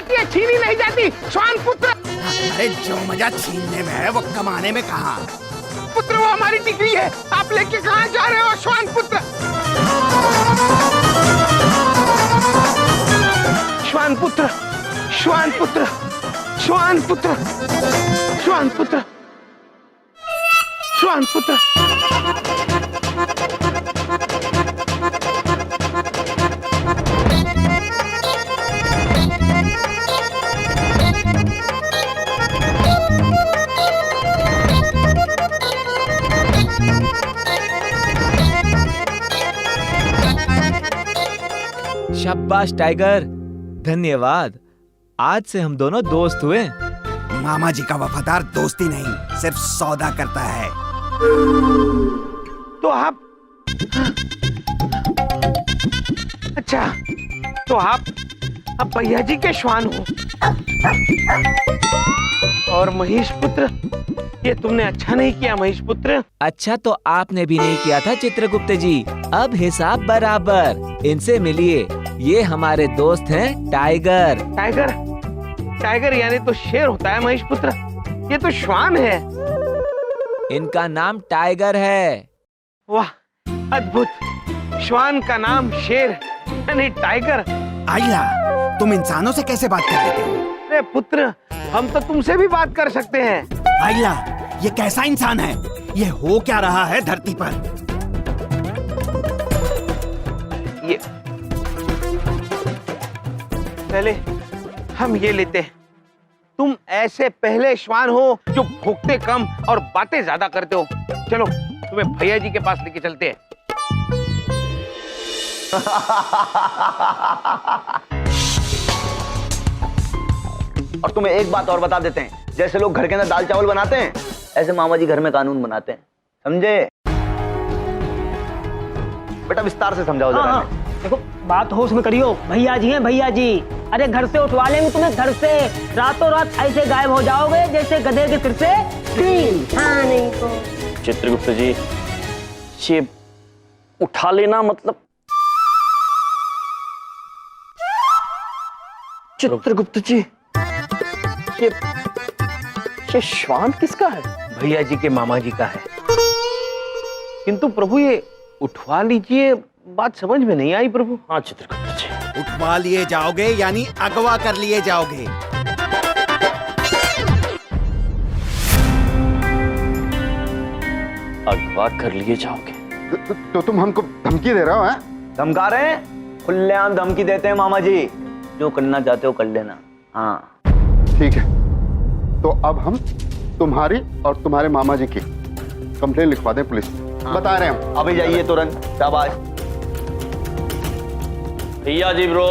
जाती है, छीनी नहीं जाती। श्वान पुत्र। अरे जो मजा छीनने में है वो कमाने में कहाँ? पुत्र वो हमारी डिग्री है, आप लेके कहाँ जा रहे हो श्वान पुत्र? श्वान पुत्र, श्वान पुत्र, श्वान पुत्र, श्वान पुत्र, श्वान पुत्र। शाबाश टाइगर, धन्यवाद। आज से हम दोनों दोस्त हुए। मामा जी का वफादार दोस्ती नहीं, सिर्फ सौदा करता है। तो आप अच्छा, तो आप अब भैया जी के श्वान हो। और महेश पुत्र, ये तुमने अच्छा नहीं किया महेश पुत्र। अच्छा तो आपने भी नहीं किया था चित्रगुप्त जी। अब हिसाब बराबर। इनसे मिलिए, ये हमारे दोस्त हैं टाइगर। टाइगर? टाइगर यानी तो शेर होता है महेश पुत्र, ये तो श्वान है। इनका नाम टाइगर है। वाह अद्भुत, श्वान का नाम शेर यानी टाइगर। आइला, तुम इंसानों से कैसे बात कर लेते हो? अरे पुत्र, हम तो तुमसे भी बात कर सकते हैं। आइला, ये कैसा इंसान है? ये हो क्या रहा है धरती पर? ये पहले हम ये लेते हैं, तुम ऐसे पहले श्वान हो जो भोगते कम और बातें ज्यादा करते हो। चलो तुम्हें भैया जी के पास लेके चलते हैं। और तुम्हें एक बात और बता देते हैं, जैसे लोग घर के अंदर दाल चावल बनाते हैं, ऐसे मामा जी घर में कानून बनाते हैं, समझे? बेटा विस्तार से समझाओ जरा। हाँ, देखो बात होश में करियो, भैया जी हैं भैया जी। अरे घर से उठवा लेंगे तुम्हें, घर से रातों रात ऐसे गायब हो जाओगे जैसे गधे के सिर से तीन। हाँ नहीं तो चित्रगुप्त जी, ये उठा लेना मतलब? चित्रगुप्त जी, ये श्वान किसका है? भैया जी के मामा जी का है। किंतु प्रभु ये उठवा लीजिए, बात समझ में नहीं आई प्रभु। हाँ चित्रगुप्त जी। उठवा लिए जाओगे यानी अगवा कर लिए जाओगे। अगवा कर लिए जाओगे? तो तुम हमको धमकी दे रहे हो? हैं? धमका रहे हैं? खुलेआम धमकी देते हैं मामा जी। जो करना चाहते हो कर लेना। हाँ ठीक है, तो अब हम तुम्हारी और तुम्हारे मामा जी की कंप्लेन लिखवा दें पुलिस में। हाँ। बता रहे हैं हम। अभी जाइए तुरंत। शाबाश। भैया जी ब्रो।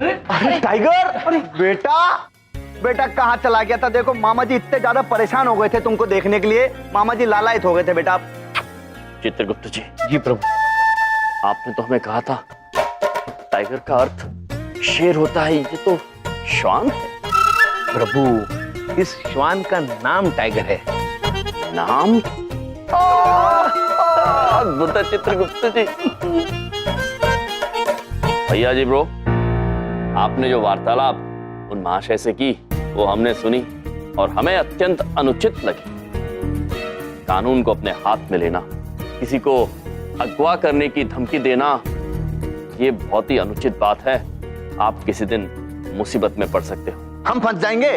अरे टाइगर, अरे बेटा, बेटा कहाँ चला गया था? देखो मामा जी इतने ज्यादा परेशान हो गए थे तुमको देखने के लिए, मामा जी लालायित हो गए थे बेटा। चित्रगुप्त जी। जी प्रभु। आपने तो हमें कहा था टाइगर का अर्थ शेर होता है, ये तो श्वान है। प्रभु, इस श्वान का नाम टाइगर है। नाम? अद्भुत है चित्रगुप्त जी। भैया जी ब्रो, आपने जो वार्तालाप उन महाशय से की वो हमने सुनी और हमें अत्यंत अनुचित लगी। कानून को अपने हाथ में लेना, किसी को अगवा करने की धमकी देना, ये बहुत ही अनुचित बात है। आप किसी दिन मुसीबत में पड़ सकते हो। हम फंस जाएंगे,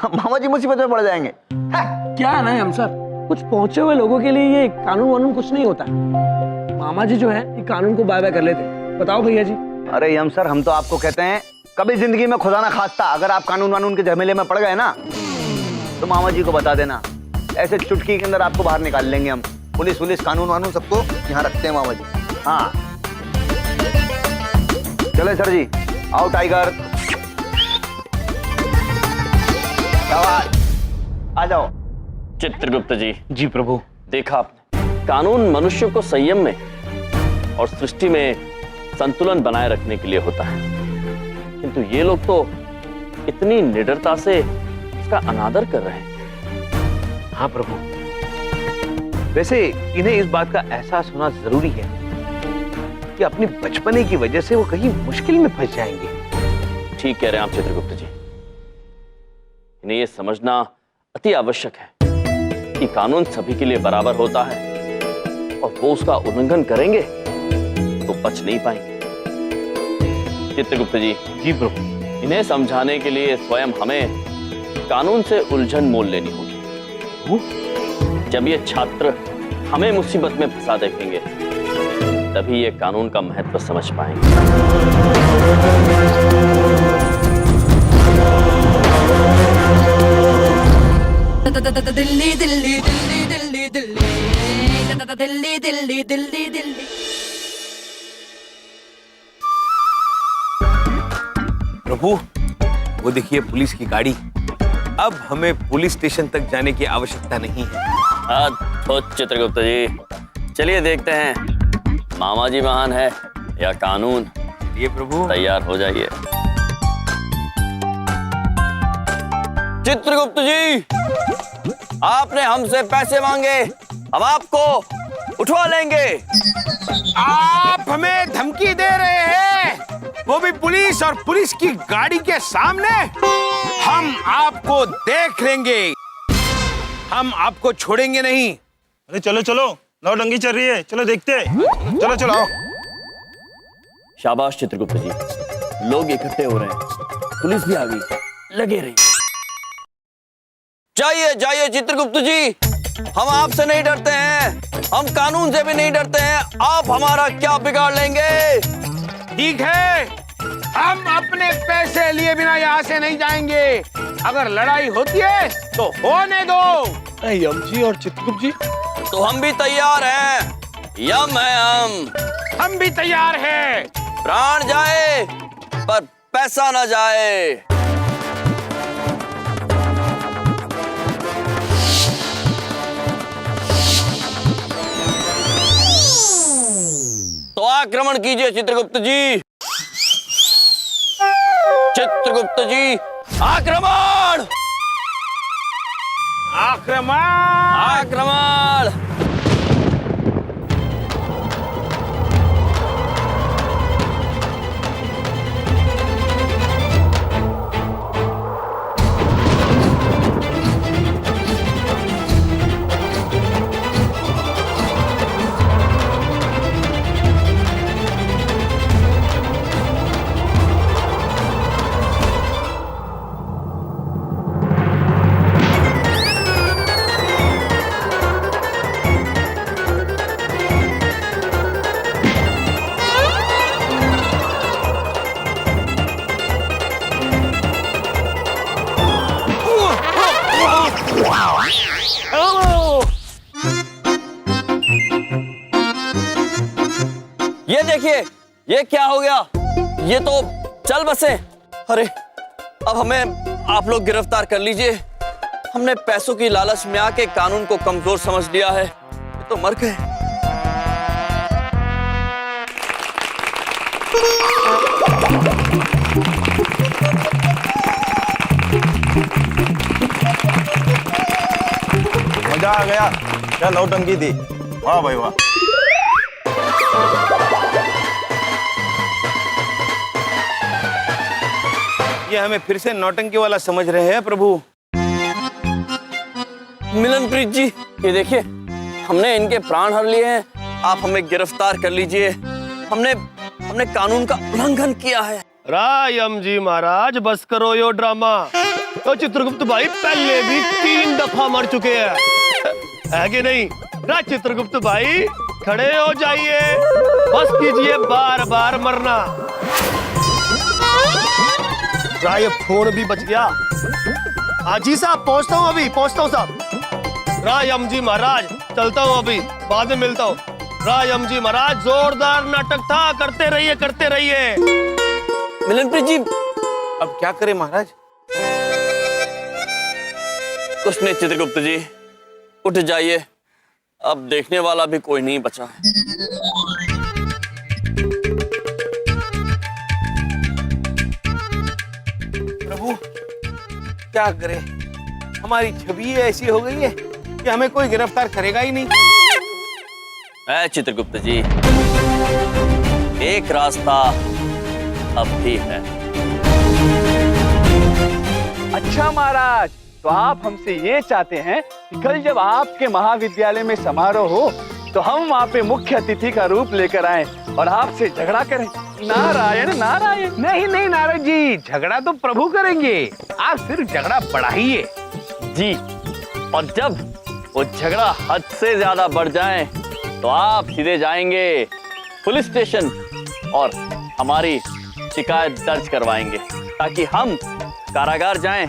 मामा जी मुसीबत में पड़ जाएंगे। क्या है ना हम सर, कुछ पहुंचे हुए लोगों के लिए ये कानून वानून कुछ नहीं होता। मामा जी जो है ये कानून को बाय बाय कर लेते। बताओ भैया जी। अरे यम सर, हम तो आपको कहते हैं कभी जिंदगी में खुदा ना खास्ता अगर आप कानून वानून के झमेले में पड़ गए ना, तो मामा जी को बता देना, ऐसे चुटकी के अंदर आपको बाहर निकाल लेंगे हम। पुलिस वुलिस कानून वानून सबको यहाँ रखते हैं मामा जी। हाँ चले सर जी, आओ टाइगर, आ जाओ। चित्रगुप्त जी। जी प्रभु। देखा आपने, कानून मनुष्य को संयम में और सृष्टि में संतुलन बनाए रखने के लिए होता है, किंतु ये लोग तो इतनी निडरता से इसका अनादर कर रहे हैं। हाँ प्रभु, वैसे इन्हें इस बात का एहसास होना जरूरी है कि अपनी बचपने की वजह से वो कहीं मुश्किल में फंस जाएंगे। ठीक कह रहे हैं आप चित्रगुप्त जी। इन्हें यह समझना अति आवश्यक है कि कानून सभी के लिए बराबर होता है और वो उसका उल्लंघन करेंगे तो बच नहीं पाएंगे। चित्रगुप्त जी। जी प्रभु। इन्हें समझाने के लिए स्वयं हमें कानून से उलझन मोल लेनी होगी। जब ये छात्र हमें मुसीबत में फंसा देखेंगे तभी ये कानून का महत्व समझ पाएंगे। दिल्ली दिल्ली दिल्ली दिल्ली दिल्ली दिल्ली दिल्ली दिल्ली दिल्ली। प्रभु वो देखिए पुलिस की गाड़ी। अब हमें पुलिस स्टेशन तक जाने की आवश्यकता नहीं है। तो चित्रगुप्त जी चलिए देखते हैं मामा जी महान है या कानून। ये प्रभु तैयार हो जाइए। चित्रगुप्त जी आपने हमसे पैसे मांगे, हम आपको उठवा लेंगे। आप हमें धमकी दे रहे हैं, वो भी पुलिस और पुलिस की गाड़ी के सामने। हम आपको देख लेंगे, हम आपको छोड़ेंगे नहीं। अरे चलो चलो, नौटंकी चल रही है, चलो देखते हैं। चलो चलो आओ। शाबाश चित्रगुप्त जी, लोग इकट्ठे हो रहे हैं, पुलिस भी आ गई, लगे रहिए। जाइए जाइए चित्रगुप्त जी, हम आपसे नहीं डरते हैं, हम कानून से भी नहीं डरते हैं। आप हमारा क्या बिगाड़ लेंगे? ठीक है, हम अपने पैसे लिए बिना यहाँ से नहीं जाएंगे। अगर लड़ाई होती है तो होने दो। यम जी और चित्रगुप्त जी तो हम भी तैयार हैं। यम है हम भी तैयार हैं। प्राण जाए पर पैसा ना जाए। तो आक्रमण कीजिए चित्रगुप्त जी। चित्रगुप्त जी आक्रमण आक्रमण आक्रमण। ये देखिए, ये क्या हो गया? ये तो चल बसे। अरे अब हमें आप लोग गिरफ्तार कर लीजिए। हमने पैसों की लालच में आके कानून को कमजोर समझ लिया है। ये तो मर गए। मजा आ गया, क्या नौटंकी थी। वाह भाई वाह। ये हमें फिर से नौटंकी वाला समझ रहे हैं प्रभु। मिलनप्रीत जी, ये देखिए, हमने इनके प्राण हर लिए हैं। आप हमें गिरफ्तार कर लीजिए। हमने कानून का उल्लंघन किया है। रायम जी महाराज बस करो यो ड्रामा। तो चित्रगुप्त भाई पहले भी 3 दफा मर चुके हैं, है कि नहीं? ना चित्रगुप्त भाई खड़े हो जाइए, बस कीजिए बार बार मरना। राय फोन भी बच गया। हाजी साहब पहुंचता हूँ, अभी पहुंचता हूँ साहब। रायम जी महाराज चलता हूँ, अभी बाद में मिलता हूँ। रायम जी महाराज जोरदार नाटक था, करते रहिए करते रहिए। मिलनप्रीत जी अब क्या करें महाराज? कुछ नहीं चित्रगुप्त जी, उठ जाइए। अब देखने वाला भी कोई नहीं बचा है। प्रभु क्या करें, हमारी छवि ऐसी हो गई है कि हमें कोई गिरफ्तार करेगा ही नहीं। ऐ चित्रगुप्त जी, एक रास्ता अब भी है। अच्छा महाराज, तो आप हमसे ये चाहते हैं कि कल जब आपके महाविद्यालय में समारोह हो तो हम वहाँ पे मुख्य अतिथि का रूप लेकर आए और आपसे झगड़ा करें। नारायण नारायण। नहीं नहीं नारद जी, झगड़ा तो प्रभु करेंगे, आप सिर्फ झगड़ा बढ़ाइए। जी, और जब वो झगड़ा हद से ज्यादा बढ़ जाए तो आप सीधे जाएंगे पुलिस स्टेशन और हमारी शिकायत दर्ज करवाएंगे ताकि हम कारागार जाएं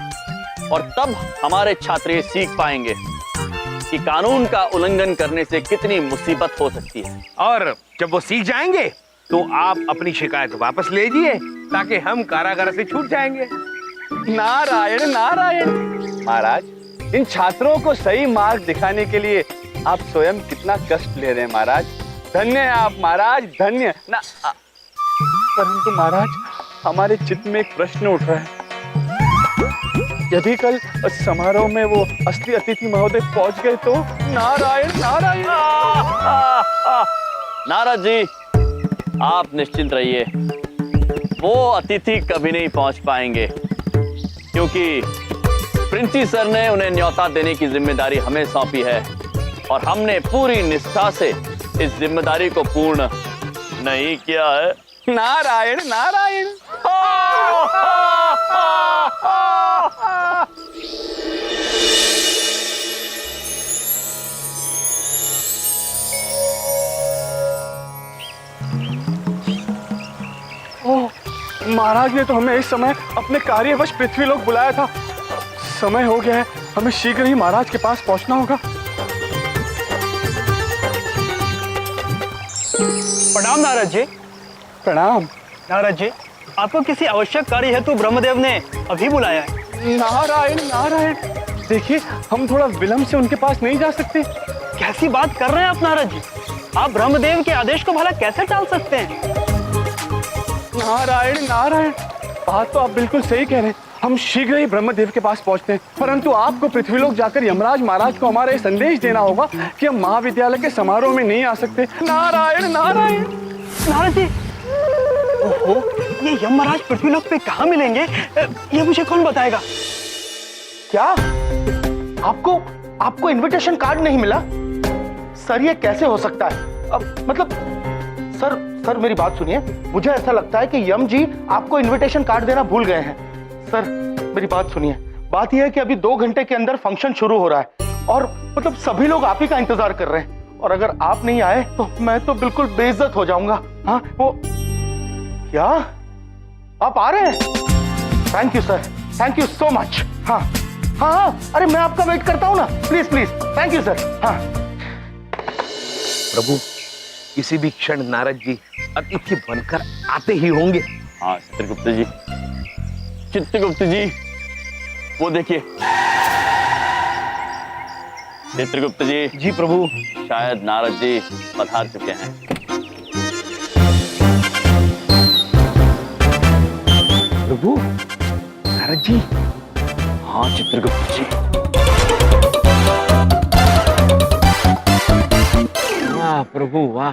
और तब हमारे छात्र ये सीख पाएंगे कि कानून का उल्लंघन करने से कितनी मुसीबत हो सकती है। और जब वो सीख जाएंगे तो आप अपनी शिकायत वापस लीजिए ताकि हम कारागार से छूट जाएंगे। नारायण नारायण। महाराज, इन छात्रों को सही मार्ग दिखाने के लिए आप स्वयं कितना कष्ट ले रहे हैं महाराज। धन्य है आप महाराज, धन्य ना। परंतु महाराज, हमारे चित्त में एक प्रश्न उठ रहा है। यदि कल समारोह में वो असली अतिथि महोदय पहुंच गए तो? नारायण नारायण। नारद जी, आप निश्चिंत रहिए, वो अतिथि कभी नहीं पहुंच पाएंगे क्योंकि प्रिंसी सर ने उन्हें न्योता देने की जिम्मेदारी हमें सौंपी है और हमने पूरी निष्ठा से इस जिम्मेदारी को पूर्ण नहीं किया है। नारायण नारायण। महाराज ने तो हमें इस समय अपने कार्यवश पृथ्वीलोक बुलाया था। समय हो गया है, हमें शीघ्र ही महाराज के पास पहुंचना होगा। प्रणाम नारद जी। प्रणाम। नारद जी, आपको किसी आवश्यक कार्य हेतु ब्रह्मदेव ने अभी बुलाया है। नारायण नारायण। देखिए, हम थोड़ा विलंब से उनके पास नहीं जा सकते। कैसी बात कर रहे हैं आप नारद जी? आप ब्रह्मदेव के आदेश को भला कैसे टाल सकते हैं? नारायण नारायण। बात तो आप बिल्कुल सही कह रहे हैं। हम शीघ्र ही ब्रह्मदेव के पास पहुंचते हैं, परंतु आपको पृथ्वीलोक जाकर यमराज महाराज को हमारा ये संदेश देना होगा कि हम महाविद्यालय के समारोह में नहीं आ सकते। नारायण नारायण। नारद जी, ओहो, ये यमराज पृथ्वीलोक पे कहाँ मिलेंगे? ये मुझे कौन बताएगा? क्या आपको इनविटेशन कार्ड नहीं मिला? सर, ये कैसे हो सकता है? अब मतलब सर मेरी बात सुनिए, मुझे ऐसा लगता है कि यम जी आपको इनविटेशन कार्ड देना भूल गए हैं। सर मेरी बात सुनिए, बात यह है कि अभी 2 घंटे के अंदर फंक्शन शुरू हो रहा है और मतलब सभी लोग आप ही का इंतजार कर रहे हैं और अगर आप नहीं आए तो मैं तो बिल्कुल बेइज्जत हो जाऊंगा। हाँ, वो क्या आप आ रहे हैं? Thank you sir, thank you so much. हाँ हाँ हाँ, अरे मैं आपका वेट करता हूँ ना, please please. Thank you sir. हाँ प्रभु, किसी भी क्षण नारद जी अतिथि बनकर आते ही होंगे। हाँ चित्रगुप्त जी, चित्रगुप्त जी, वो देखिए। चित्रगुप्त जी। जी प्रभु। शायद नारद जी पधार चुके हैं। प्रभु, नारद जी। हाँ चित्रगुप्त जी। वाह प्रभु वाह,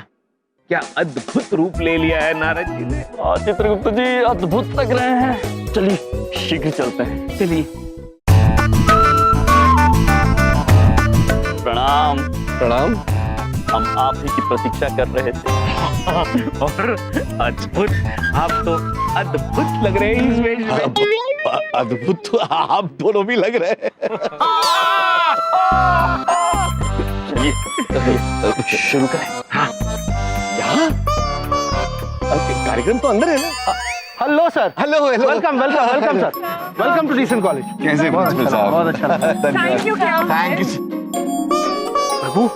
क्या अद्भुत रूप ले लिया है नारद जी ने। चित्रगुप्त जी अद्भुत लग रहे हैं। चलिए शीघ्र चलते हैं। चलिए। प्रणाम। प्रणाम। हम आप ही की प्रतीक्षा कर रहे थे। और अद्भुत, आप तो अद्भुत लग रहे हैं इस वेश में। अद्भुत तो आप दोनों भी लग रहे हैं। चलिए शुरू करें। हाँ। यहाँ कार्यक्रम तो अंदर है ना? Hello sir. Hello welcome welcome welcome sir, welcome to decent college. कैसे प्रिंसिपल साहब? बहुत अच्छा। Thank you. प्रभु,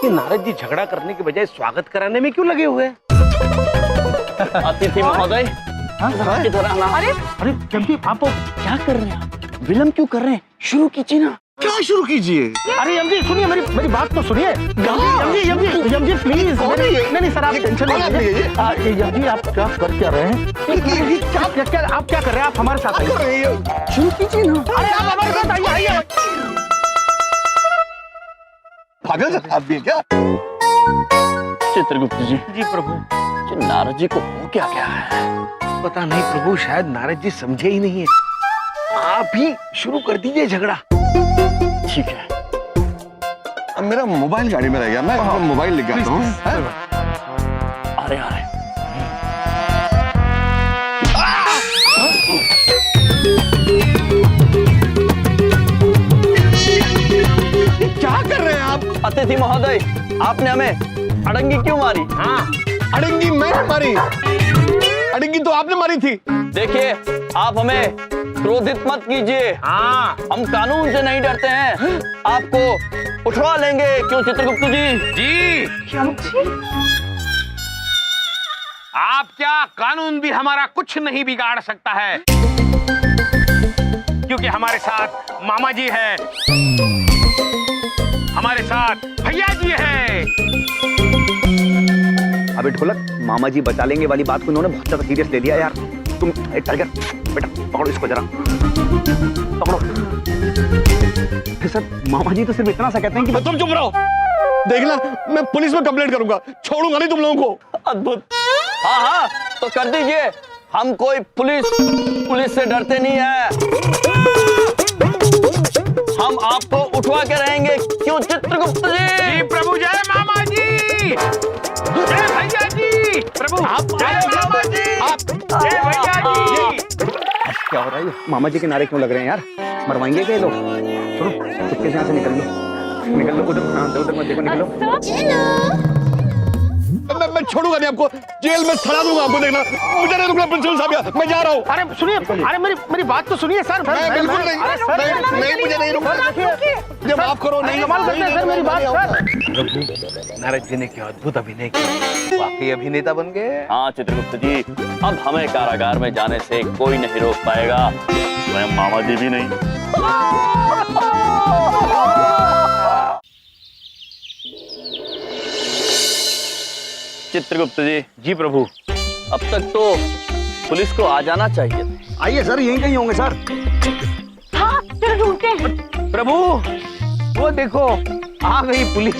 ये नारद जी झगड़ा करने के बजाय स्वागत कराने में क्यों लगे हुए हैं? अतिथि महोदय, किधर आना? अरे जम्पी, आप क्या कर रहे हैं? विलम्ब क्यों कर रहे हैं? शुरू कीजिए ना। क्या शुरू कीजिए? अरे यम जी सुनिए, मेरी बात तो सुनिए। यम जी प्लीज। नहीं सर, आप टेंशन नहीं लीजिए। यम जी, आप क्या कर क्या रहे हैं? आप क्या कर रहे हैं? आप हमारे साथ आइए। शुरू कीजिए ना। अरे आप हमारे साथ आइए। पागल आप भी क्या? चित्रगुप्त जी। जी प्रभु। नारद जी को हो क्या गया है? पता नहीं प्रभु, शायद नारद जी समझे ही नहीं है। आप ही शुरू कर दीजिए झगड़ा। ठीक है। अब मेरा मोबाइल गाड़ी में रह गया, मैं मोबाइल लेके आता हूँ। आ रहे। क्या कर रहे हैं आप? अतिथि महोदय, आपने हमें अड़ंगी क्यों मारी? हाँ, अड़ंगी मैंने मारी? अड़ंगी तो आपने मारी थी। देखिए, आप हमें क्रोधित मत कीजिए। हाँ, हम कानून से नहीं डरते हैं। आपको उठवा लेंगे, क्यों चित्रगुप्त जी? जी आप क्या, कानून भी हमारा कुछ नहीं बिगाड़ सकता है, क्योंकि हमारे साथ मामा जी है, हमारे साथ भैया जी है। अबे ढोलक, मामा जी बचा लेंगे वाली बात को इन्होंने बहुत ज्यादा सीरियस ले लिया यार। तुम टाइगर बेटा पकड़ो इसको जरा, पकड़ो। सर मामा जी तो सिर्फ इतना सा कहते हैं कि तुम चुप रहो। देखना, मैं पुलिस में कंप्लेंट करूंगा, छोड़ूंगा नहीं तुम लोगों को। अद्भुत। हाँ, तो कर दीजिए। हम कोई पुलिस से डरते नहीं है। हम आपको उठवा के रहेंगे, क्यों चित्रगुप्त जी? जी प्रभु, जय मामा जी, जय भैया जी। प्रभु आप, जय मामा जी, जय भैया जी। क्या हो रहा है? मामा जी के नारे क्यों लग रहे हैं यार? मरवाएंगे क्या ये लोग? सुनो, चुपके से यहाँ से निकल लो, उधर मत देखो, निकलो। मैं छोड़ूंगा नहीं आपको, जेल में सड़ा दूंगा आपको। देखना, मुझे नहीं रुकना प्रिंसिपल साहब, मैं जा रहा हूँ। अरे सुनिए, अरे मेरी बात तो सुनिए सर। मैं बिल्कुल नहीं, मुझे नहीं रुकना। जब आप करो नहीं, सर मेरी बात सर। नारद जी ने क्या अद्भुत अभिनय किया, वाकई अभिनेता बन गए। हाँ चित्रगुप्त जी, अब हमें कारागार में जाने से कोई नहीं रोक पाएगा, स्वयं मामा जी भी नहीं। चित्रगुप्त जी। जी प्रभु। अब तक तो पुलिस को आ जाना चाहिए। आइए सर, यहीं कहीं होंगे सर। हाँ, चलो ढूंढते हैं। प्रभु, वो देखो, आ गई पुलिस।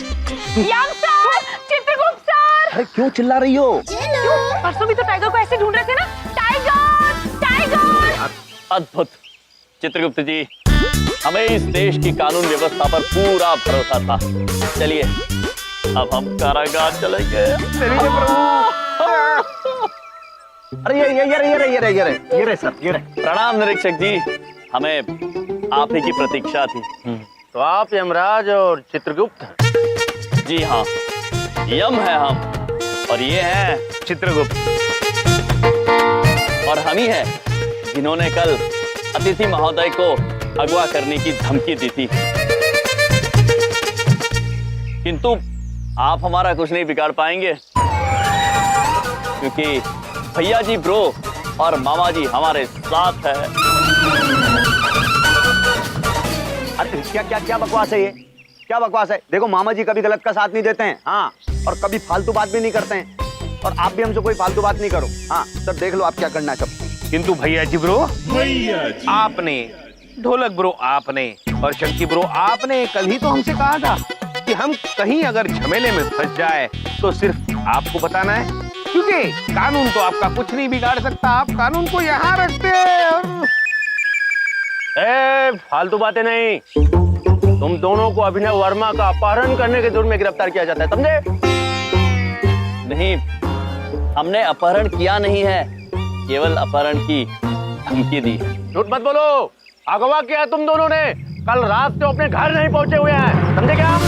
चित्रगुप्त सर। अरे क्यों चिल्ला रही हो? परसों भी तो टाइगर को ऐसे ढूंढ रहे थे ना। टाइगर। अद्भुत। चित्रगुप्त जी, हमें इस देश की कानून व्यवस्था पर पूरा भरोसा था। चलिए, अब हम कारागार चलेंगे। चलिए प्रभु। अरे ये रहे सर, ये रहे। प्रणाम निरीक्षक जी, हमें आप ही की प्रतीक्षा थी। तो आप यमराज और चित्रगुप्त? जी हाँ, यम है हम, और ये है चित्रगुप्त। और हम ही हैं जिन्होंने कल अतिथि महोदय को अगवा करने की धमकी दी थी, किंतु आप हमारा कुछ नहीं बिगाड़ पाएंगे, क्योंकि भैया जी ब्रो और मामा जी हमारे साथ है। अरे क्या बकवास है ये? क्या बकवास है? देखो, मामा जी कभी गलत का साथ नहीं देते हैं। हाँ, और कभी फालतू बात भी नहीं करते हैं, और आप भी हमसे कोई फालतू बात नहीं करो। हाँ सब देख लो आप क्या करना है सब। किंतु भैया जी ब्रो, आपने, ढोलक ब्रो आपने, और शक्ति ब्रो आपने कल ही तो हमसे कहा था कि हम कहीं अगर झमेले में फंस जाए तो सिर्फ आपको बताना है, क्योंकि कानून तो आपका कुछ नहीं बिगाड़ सकता। आप कानून को यहाँ रखते हैं और... फालतू बातें नहीं। तुम दोनों को अभिनव वर्मा का अपहरण करने के जुर्म में गिरफ्तार किया जाता है, समझे? नहीं, हमने अपहरण किया नहीं है, केवल अपहरण की धमकी दी। झूठ मत बोलो, अगवा किया तुम दोनों ने। कल रात से अपने घर नहीं पहुंचे हुए हैं, समझे क्या?